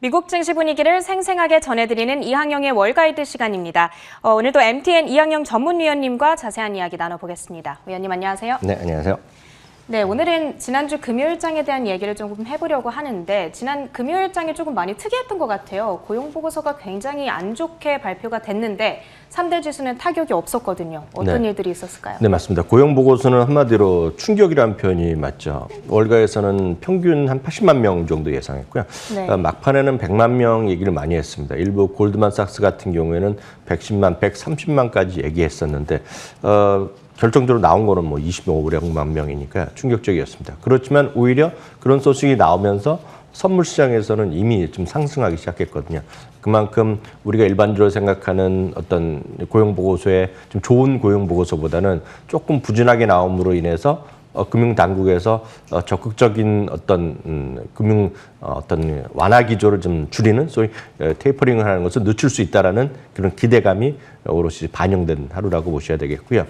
미국 증시 분위기를 생생하게 전해드리는 이항영의 월가이드 시간입니다. 오늘도 MTN 이항영 전문위원님과 자세한 이야기 나눠보겠습니다. 위원님 안녕하세요. 네, 안녕하세요. 네, 오늘은 지난주 금요일장에 대한 얘기를 조금 해보려고 하는데 지난 금요일장이 조금 많이 특이했던 것 같아요. 고용보고서가 굉장히 안 좋게 발표가 됐는데 3대 지수는 타격이 없었거든요. 어떤 일들이 있었을까요? 네, 맞습니다. 고용보고서는 한마디로 충격이라는 표현이 맞죠. 월가에서는 평균 한 80만 명 정도 예상했고요. 네. 막판에는 100만 명 얘기를 많이 했습니다. 일부 골드만삭스 같은 경우에는 110만, 130만까지 얘기했었는데 결정적으로 나온 거는 뭐 2500만 명이니까 충격적이었습니다. 그렇지만 오히려 그런 소식이 나오면서 선물 시장에서는 이미 좀 상승하기 시작했거든요. 그만큼 우리가 일반적으로 생각하는 어떤 고용보고서의 좀 좋은 고용보고서보다는 조금 부진하게 나옴으로 인해서 금융당국에서 적극적인 어떤 어떤 완화 기조를 좀 줄이는 소위 테이퍼링을 하는 것을 늦출 수 있다라는 그런 기대감이 오롯이 반영된 하루라고 보셔야 되겠고요.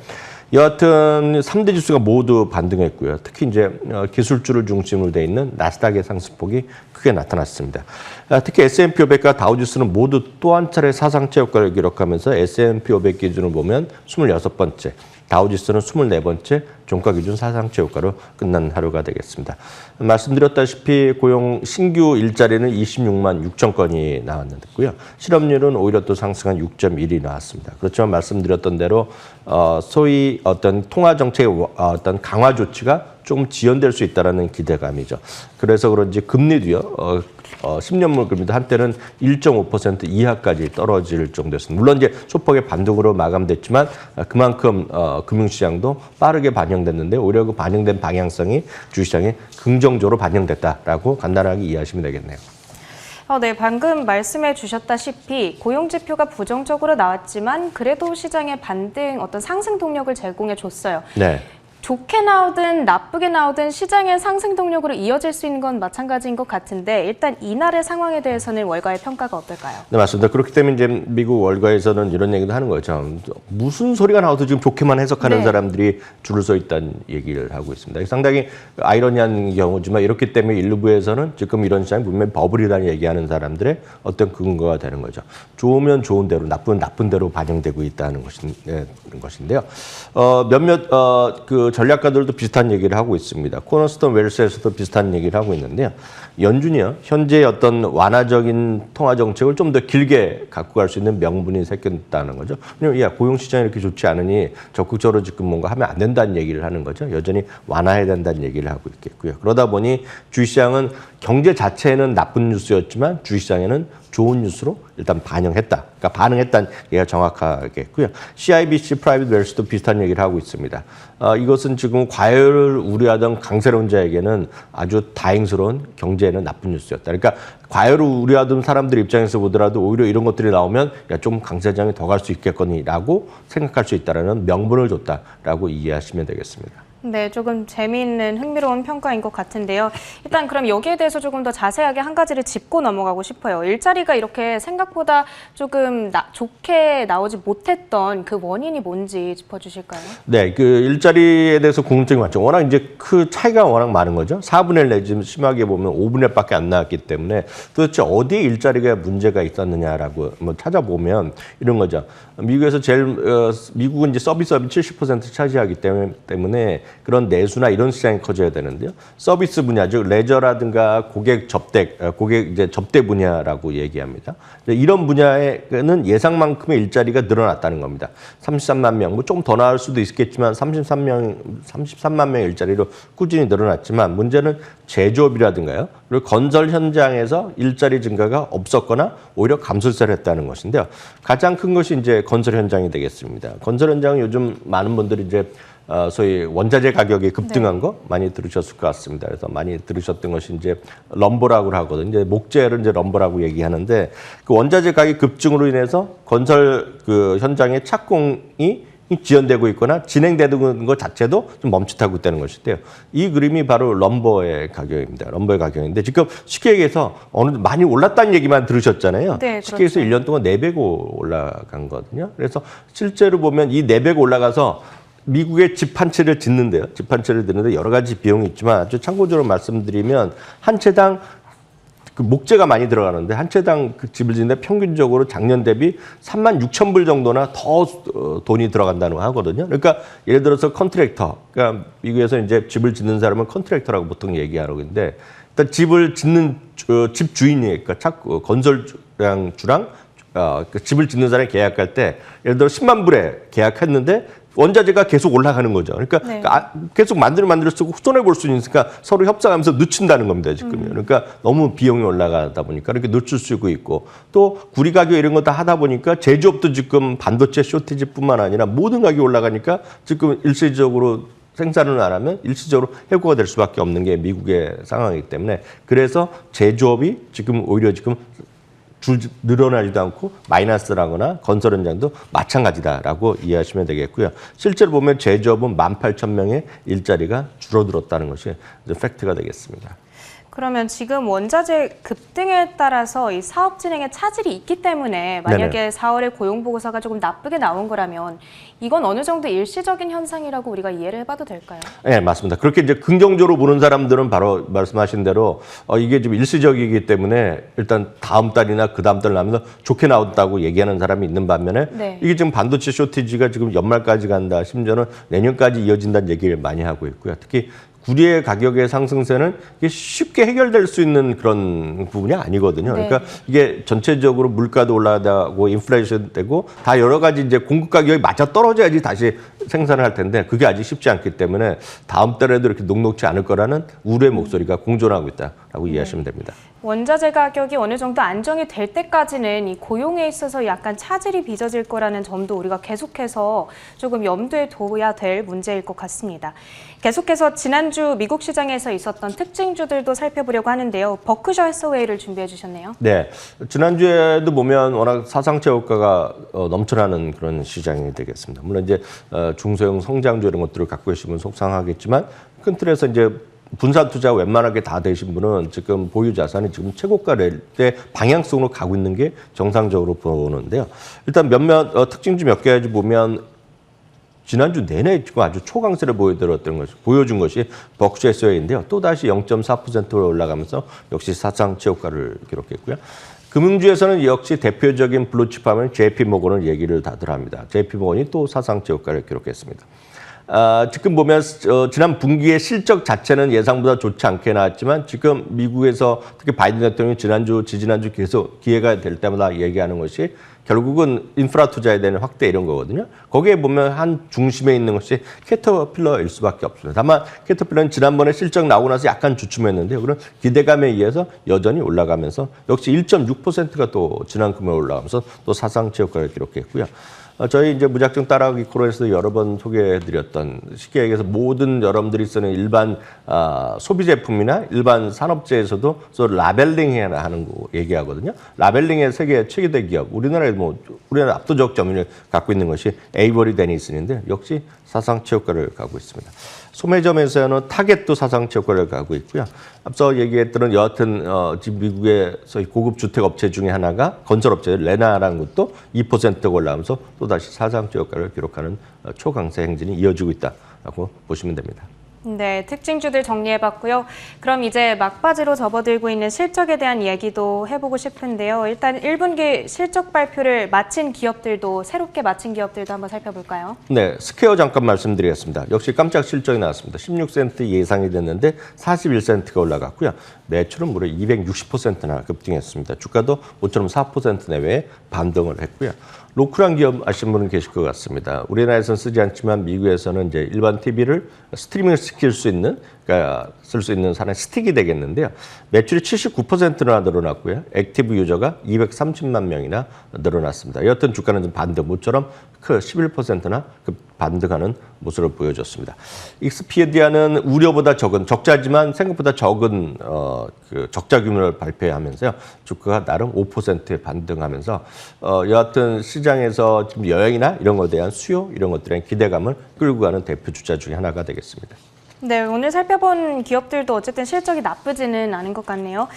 여하튼 3대 지수가 모두 반등했고요. 특히 이제 기술주를 중심으로 돼 있는 나스닥의 상승폭이 크게 나타났습니다. 특히 S&P 500과 다우지수는 모두 또 한 차례 사상 최고가를 기록하면서 S&P 500 기준으로 보면 26번째, 다우지수는 24번째 종가 기준 사상 최고가로 끝난 하루가 되겠습니다. 말씀드렸다시피 고용 신규 일자리는 26만 6천 건이 나왔는데요. 실업률은 오히려 또 상승한 6.1이 나왔습니다. 그렇지만 말씀드렸던 대로 소위 어떤 통화 정책의 어떤 강화 조치가 조금 지연될 수 있다는 기대감이죠. 그래서 그런지 금리도요. 10년물 금리도 한때는 1.5% 이하까지 떨어질 정도였습니다. 물론 이제 소폭의 반등으로 마감됐지만 그만큼 금융시장도 빠르게 반영됐는데 오히려 그 반영된 방향성이 주시장에 긍정적으로 반영됐다라고 간단하게 이해하시면 되겠네요. 네, 방금 말씀해 주셨다시피 고용지표가 부정적으로 나왔지만 그래도 시장에 반등, 어떤 상승 동력을 제공해 줬어요. 네. 좋게 나오든 나쁘게 나오든 시장의 상승 동력으로 이어질 수 있는 건 마찬가지인 것 같은데 일단 이날의 상황에 대해서는 월가의 평가가 어떨까요? 네, 맞습니다. 그렇기 때문에 이제 미국 월가에서는 이런 얘기도 하는 거죠. 무슨 소리가 나와도 지금 좋게만 해석하는 사람들이 줄을 서 있다는 얘기를 하고 있습니다. 상당히 아이러니한 경우지만 이렇기 때문에 일부에서는 지금 이런 시장이 분명히 버블이라는 얘기하는 사람들의 어떤 근거가 되는 거죠. 좋으면 좋은 대로, 나쁘면 나쁜 대로 반영되고 있다는 것인데요. 몇몇 전략가들도 비슷한 얘기를 하고 있습니다. 코너스톤 웰스에서도 비슷한 얘기를 하고 있는데요. 연준이요, 현재 어떤 완화적인 통화 정책을 좀 더 길게 갖고 갈 수 있는 명분이 생겼다는 거죠. 왜냐면 고용 시장이 이렇게 좋지 않으니 적극적으로 지금 뭔가 하면 안 된다는 얘기를 하는 거죠. 여전히 완화해야 된다는 얘기를 하고 있겠고요. 그러다 보니 주시장은 경제 자체는 나쁜 뉴스였지만 주시장에는 좋은 뉴스로 일단 반영했다. 그러니까 반응했다는 얘기가 정확하겠고요. CIBC 프라이빗 웰스도 비슷한 얘기를 하고 있습니다. 이것은 지금 과열을 우려하던 강세론자에게는 아주 다행스러운 경제에는 나쁜 뉴스였다. 그러니까 과열을 우려하던 사람들 입장에서 보더라도 오히려 이런 것들이 나오면 좀 강세장이 더 갈 수 있겠거니라고 생각할 수 있다는 명분을 줬다라고 이해하시면 되겠습니다. 네, 조금 재미있는 흥미로운 평가인 것 같은데요. 일단 그럼 여기에 대해서 조금 더 자세하게 한 가지를 짚고 넘어가고 싶어요. 일자리가 이렇게 생각보다 조금 좋게 나오지 못했던 그 원인이 뭔지 짚어주실까요? 네, 그 일자리에 대해서 궁금증이 많죠. 워낙 이제 그 차이가 워낙 많은 거죠. 4분의 1 내지 심하게 보면 5분의 1밖에 안 나왔기 때문에 도대체 어디에 일자리가 문제가 있었느냐라고 한번 찾아보면 이런 거죠. 미국에서 미국은 이제 서비스업이 70% 차지하기 때문에 그런 내수나 이런 시장이 커져야 되는데요. 서비스 분야, 즉 레저라든가 고객 접대 분야라고 얘기합니다. 이런 분야에는 예상만큼의 일자리가 늘어났다는 겁니다. 33만 명, 뭐 좀 더 나을 수도 있겠지만 33만 명의 일자리로 꾸준히 늘어났지만 문제는 제조업이라든가요. 그리고 건설 현장에서 일자리 증가가 없었거나 오히려 감소세를 했다는 것인데요. 가장 큰 것이 이제 건설 현장이 되겠습니다. 건설 현장은 요즘 많은 분들이 이제 소위 원자재 가격이 급등한 거 많이 들으셨을 것 같습니다. 그래서 많이 들으셨던 것이 이제 럼버라고 하거든요. 이제 목재를 이제 럼버라고 얘기하는데 그 원자재 가격 급증으로 인해서 건설 그 현장의 착공이 지연되고 있거나 진행되는 것 자체도 좀 멈칫하고 있다는 것인데요. 이 그림이 바로 럼버의 가격입니다. 럼버의 가격인데 지금 쉽게 얘기해서 많이 올랐다는 얘기만 들으셨잖아요. 네, 쉽게 해서 1년 동안 4배 올라간 거거든요. 그래서 실제로 보면 이 4배 올라가서 미국의 집 한 채를 짓는데요. 집 한 채를 짓는데 여러 가지 비용이 있지만 아주 참고적으로 말씀드리면 한 채당 그 목재가 많이 들어가는데 한 채당 그 집을 짓는데 평균적으로 작년 대비 36,000불 정도나 더 돈이 들어간다는 거 하거든요. 그러니까 예를 들어서 컨트랙터, 그러니까 미국에서 이제 집을 짓는 사람은 컨트랙터라고 보통 얘기하는데 일단 집을 짓는 집 주인이 그러니까 건설주랑 그 집을 짓는 사람이 계약할 때 예를 들어 10만 불에 계약했는데 원자재가 계속 올라가는 거죠. 그러니까 네. 계속 만들어 쓰고 손해 볼 수 있으니까 서로 협상하면서 늦춘다는 겁니다. 지금요. 그러니까 너무 비용이 올라가다 보니까 이렇게 늦출 수도 있고 또 구리 가격 이런 거 다 하다 보니까 제조업도 지금 반도체 쇼티지뿐만 아니라 모든 가격이 올라가니까 지금 일시적으로 생산을 안 하면 일시적으로 해고가 될 수밖에 없는 게 미국의 상황이기 때문에 그래서 제조업이 지금 오히려 지금 늘어나지도 않고 마이너스라거나 건설 현장도 마찬가지다라고 이해하시면 되겠고요. 실제로 보면 제조업은 18,000명의 일자리가 줄어들었다는 것이 팩트가 되겠습니다. 그러면 지금 원자재 급등에 따라서 이 사업 진행에 차질이 있기 때문에 만약에 네네. 4월에 고용보고서가 조금 나쁘게 나온 거라면 이건 어느 정도 일시적인 현상이라고 우리가 이해를 해봐도 될까요? 네, 맞습니다. 그렇게 이제 긍정적으로 보는 사람들은 바로 말씀하신 대로 이게 좀 일시적이기 때문에 일단 다음 달이나 그 다음 달 나면서 좋게 나온다고 얘기하는 사람이 있는 반면에 네. 이게 지금 반도체 쇼티지가 지금 연말까지 간다, 심지어는 내년까지 이어진다는 얘기를 많이 하고 있고요. 특히 구리의 가격의 상승세는 이게 쉽게 해결될 수 있는 그런 부분이 아니거든요. 네. 그러니까 이게 전체적으로 물가도 올라가고 인플레이션 되고 다 여러 가지 이제 공급 가격이 맞아 떨어져야지 다시 생산을 할 텐데 그게 아직 쉽지 않기 때문에 다음 달에도 이렇게 녹록지 않을 거라는 우려의 목소리가 공존하고 있다라고 이해하시면 됩니다. 원자재 가격이 어느 정도 안정이 될 때까지는 이 고용에 있어서 약간 차질이 빚어질 거라는 점도 우리가 계속해서 조금 염두에 둬야 될 문제일 것 같습니다. 계속해서 지난주 미국 시장에서 있었던 특징주들도 살펴보려고 하는데요. 버크셔 해서웨이를 준비해 주셨네요. 네, 지난주에도 보면 워낙 사상체 효과가 넘쳐나는 그런 시장이 되겠습니다. 물론 이제 중소형 성장주 이런 것들을 갖고 계시면 속상하겠지만 큰 틀에서 이제 분산 투자 웬만하게 다 되신 분은 지금 보유 자산이 지금 최고가를 때 방향성으로 가고 있는 게 정상적으로 보는데요. 일단 몇몇 특징주 몇 가지 보면 지난주 내내 지금 아주 초강세를 보여준 것이 버크셔 해서웨이인데요. 또다시 0.4%로 올라가면서 역시 사상체 효과를 기록했고요. 금융주에서는 역시 대표적인 블루칩 하면 JP모건을 얘기를 다들 합니다. JP모건이 또 사상체 효과를 기록했습니다. 지금 보면 지난 분기의 실적 자체는 예상보다 좋지 않게 나왔지만 지금 미국에서 특히 바이든 대통령이 지지난주 계속 기회가 될 때마다 얘기하는 것이 결국은 인프라 투자에 대한 확대 이런 거거든요. 거기에 보면 한 중심에 있는 것이 캐터필러일 수밖에 없습니다. 다만 캐터필러는 지난번에 실적 나오고 나서 약간 주춤했는데요. 그런 기대감에 의해서 여전히 올라가면서 역시 1.6%가 또 지난 금요일 올라가면서 또 사상체 효과를 기록했고요. 저희 이제 무작정 따라가기 코너에서 여러 번 소개해드렸던 쉽게 얘기해서 모든 여러분들이 쓰는 일반 소비 제품이나 일반 산업재에서도 라벨링해야 하는 거 얘기하거든요. 라벨링의 세계 최대 기업, 우리나라 압도적 점유율을 갖고 있는 것이 에이버리 데니슨인데 역시 사상체 효과를 갖고 있습니다. 소매점에서는 타겟도 사상체 효과를 갖고 있고요. 앞서 얘기했던 여하튼 지금 미국의 고급 주택 업체 중에 하나가 건설업체 레나라는 것도 2%가 올라가면서 또다시 사상체 효과를 기록하는 초강세 행진이 이어지고 있다라고 보시면 됩니다. 네, 특징주들 정리해봤고요. 그럼 이제 막바지로 접어들고 있는 실적에 대한 얘기도 해보고 싶은데요. 일단 1분기 실적 발표를 마친 기업들도 새롭게 마친 기업들도 한번 살펴볼까요? 네, 스퀘어 잠깐 말씀드리겠습니다. 역시 깜짝 실적이 나왔습니다. 16센트 예상이 됐는데 41센트가 올라갔고요. 매출은 무려 260%나 급등했습니다. 주가도 모처럼 4% 내외에 반등을 했고요. 로컬한 기업 아시는 분은 계실 것 같습니다. 우리나라에서는 쓰지 않지만 미국에서는 이제 일반 TV를 스트리밍을 시킬 수 있는, 그러니까 쓸 수 있는 산의 스틱이 되겠는데요. 매출이 79%나 늘어났고요. 액티브 유저가 230만 명이나 늘어났습니다. 여하튼 주가는 좀 반등, 모처럼 11%나 반등하는 모습을 보여줬습니다. 익스피디아는 우려보다 적자지만 생각보다 적은 적자 규모를 발표하면서요. 주가가 나름 5%에 반등하면서 여하튼 시장에서 지금 여행이나 이런 것에 대한 수요 이런 것들에 대한 기대감을 끌고 가는 대표 주자 중에 하나가 되겠습니다. 네, 오늘 살펴본 기업들도 어쨌든 실적이 나쁘지는 않은 것 같네요.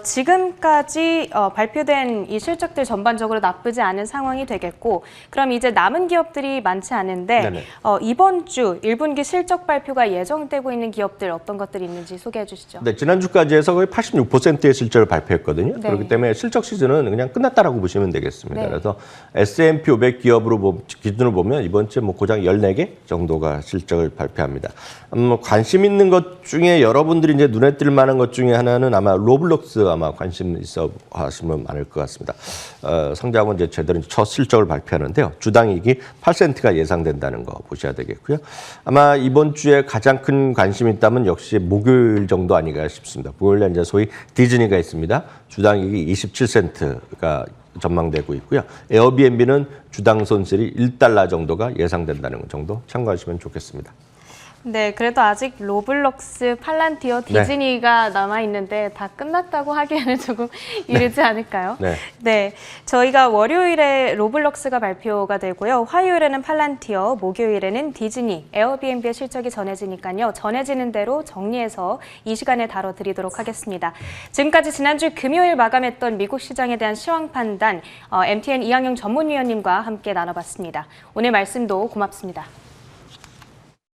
지금까지 발표된 이 실적들 전반적으로 나쁘지 않은 상황이 되겠고, 그럼 이제 남은 기업들이 많지 않은데 네네. 이번 주 1분기 실적 발표가 예정되고 있는 기업들 어떤 것들이 있는지 소개해 주시죠. 네, 지난주까지 해서 거의 86%의 실적을 발표했거든요. 네. 그렇기 때문에 실적 시즌은 그냥 끝났다라고 보시면 되겠습니다. 네. 그래서 S&P 500 기업으로 기준으로 보면 이번 주에 뭐 고작 14개 정도가 실적을 발표합니다. 관심 있는 것 중에 여러분들이 이제 눈에 띌 만한 것 중에 하나는 아마 로블록스 아마 관심 있어 하시면 많을 것 같습니다. 성장은 이제 제대로 첫 실적을 발표하는데요. 주당이익이 8센트가 예상된다는 거 보셔야 되겠고요. 아마 이번 주에 가장 큰 관심이 있다면 역시 목요일 정도 아닌가 싶습니다. 목요일에 이제 소위 디즈니가 있습니다. 주당이익이 27센트가 전망되고 있고요. 에어비앤비는 주당 손실이 $1 정도가 예상된다는 정도 참고하시면 좋겠습니다. 네, 그래도 아직 로블록스, 팔란티어, 디즈니가 남아있는데 다 끝났다고 하기에는 조금 이르지 않을까요? 네. 네, 저희가 월요일에 로블록스가 발표가 되고요. 화요일에는 팔란티어, 목요일에는 디즈니, 에어비앤비의 실적이 전해지니까요. 전해지는 대로 정리해서 이 시간에 다뤄드리도록 하겠습니다. 지금까지 지난주 금요일 마감했던 미국 시장에 대한 시황 판단, MTN 이항영 전문위원님과 함께 나눠봤습니다. 오늘 말씀도 고맙습니다.